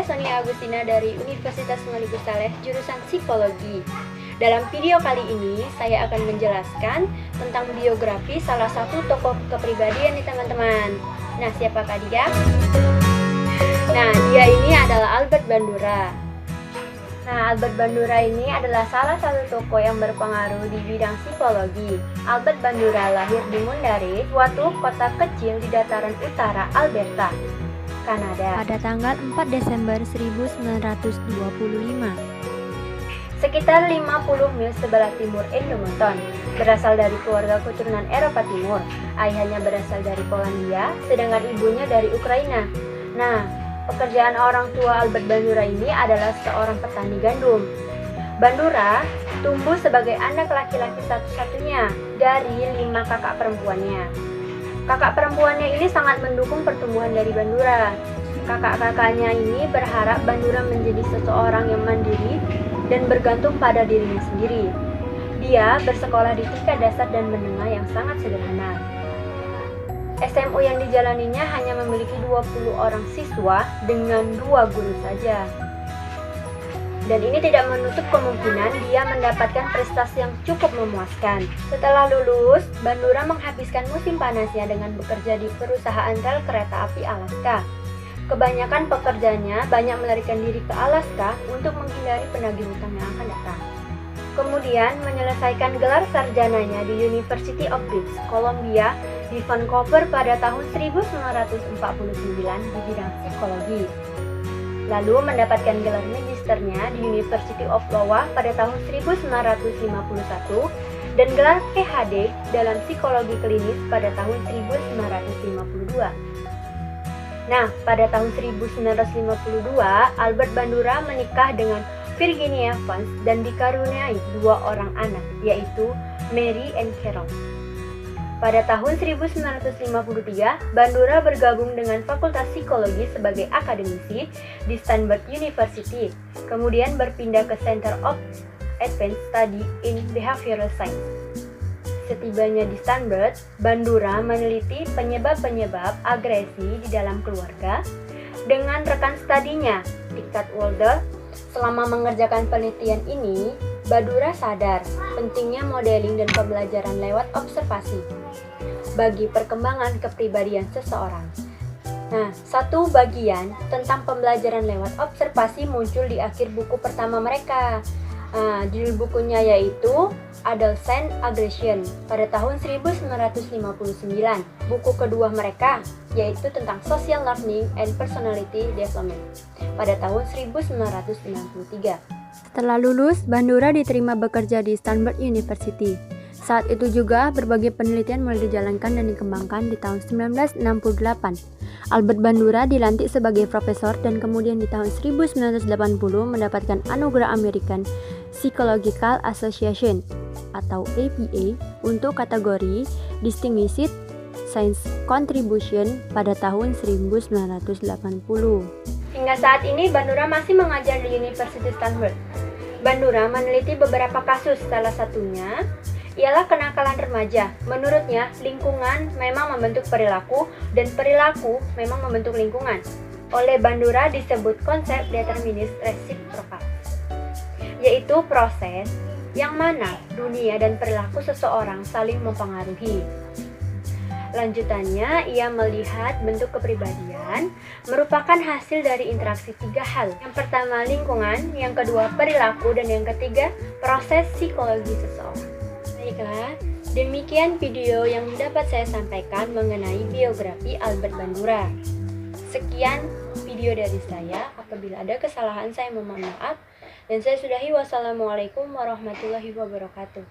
Sonia Agustina dari Universitas Malibu Saleh, jurusan Psikologi. Dalam video kali ini, saya akan menjelaskan tentang biografi salah satu tokoh kepribadian nih teman-teman. Nah, siapakah dia? Nah, dia ini adalah Albert Bandura. Nah, Albert Bandura ini adalah salah satu tokoh yang berpengaruh di bidang psikologi. Albert Bandura lahir di Mundare, suatu kota kecil di dataran utara Alberta, Kanada, pada tanggal 4 Desember 1925. Sekitar 50 mil sebelah timur Edmonton. Berasal dari keluarga keturunan Eropa Timur. Ayahnya berasal dari Polandia, sedangkan ibunya dari Ukraina. Nah, pekerjaan orang tua Albert Bandura ini adalah seorang petani gandum. Bandura tumbuh sebagai anak laki-laki satu-satunya dari 5 kakak perempuannya. Kakak perempuannya ini sangat mendukung pertumbuhan dari Bandura. Kakak-kakaknya ini berharap Bandura menjadi seseorang yang mandiri dan bergantung pada dirinya sendiri. Dia bersekolah di tingkat dasar dan menengah yang sangat sederhana. SMU yang dijalaninya hanya memiliki 20 orang siswa dengan 2 guru saja. Dan ini tidak menutup kemungkinan dia mendapatkan prestasi yang cukup memuaskan. Setelah lulus, Bandura menghabiskan musim panasnya dengan bekerja di perusahaan rel kereta api Alaska. Kebanyakan pekerjanya banyak melarikan diri ke Alaska untuk menghindari penagih hutang yang akan datang. Kemudian menyelesaikan gelar sarjananya di University of British Columbia di Vancouver pada tahun 1949 di bidang psikologi. Lalu mendapatkan gelar magisternya di University of Iowa pada tahun 1951 dan gelar PhD dalam psikologi klinis pada tahun 1952. Nah, pada tahun 1952, Albert Bandura menikah dengan Virginia Vance dan dikaruniai 2 orang anak, yaitu Mary and Carol. Pada tahun 1953, Bandura bergabung dengan Fakultas Psikologi sebagai akademisi di Stanford University, kemudian berpindah ke Center of Advanced Study in Behavioral Science. Setibanya di Stanford, Bandura meneliti penyebab-penyebab agresi di dalam keluarga dengan rekan studinya, Richard Walder. Selama mengerjakan penelitian ini, Bandura sadar pentingnya modeling dan pembelajaran lewat observasi bagi perkembangan kepribadian seseorang. Nah, satu bagian tentang pembelajaran lewat observasi muncul di akhir buku pertama mereka. Judul bukunya yaitu Adolescent Aggression pada tahun 1959. Buku kedua mereka yaitu tentang Social Learning and Personality Development pada tahun 1993. Setelah lulus, Bandura diterima bekerja di Stanford University. Saat itu juga berbagai penelitian mulai dijalankan dan dikembangkan di tahun 1968. Albert Bandura dilantik sebagai profesor dan kemudian di tahun 1980 mendapatkan anugerah American Psychological Association atau APA untuk kategori Distinguished Science Contribution pada tahun 1980. Hingga saat ini Bandura masih mengajar di University Stanford. Bandura meneliti beberapa kasus, salah satunya ialah kenakalan remaja. Menurutnya, lingkungan memang membentuk perilaku dan perilaku memang membentuk lingkungan. Oleh Bandura disebut konsep determinis reciprocal, yaitu proses yang mana dunia dan perilaku seseorang saling mempengaruhi. Lanjutannya, ia melihat bentuk kepribadian merupakan hasil dari interaksi 3 hal. Yang pertama lingkungan, yang kedua perilaku, dan yang ketiga proses psikologi seseorang. Baiklah, demikian video yang dapat saya sampaikan mengenai biografi Albert Bandura. Sekian video dari saya, apabila ada kesalahan saya mohon maaf, dan saya sudahi. Wassalamualaikum warahmatullahi wabarakatuh.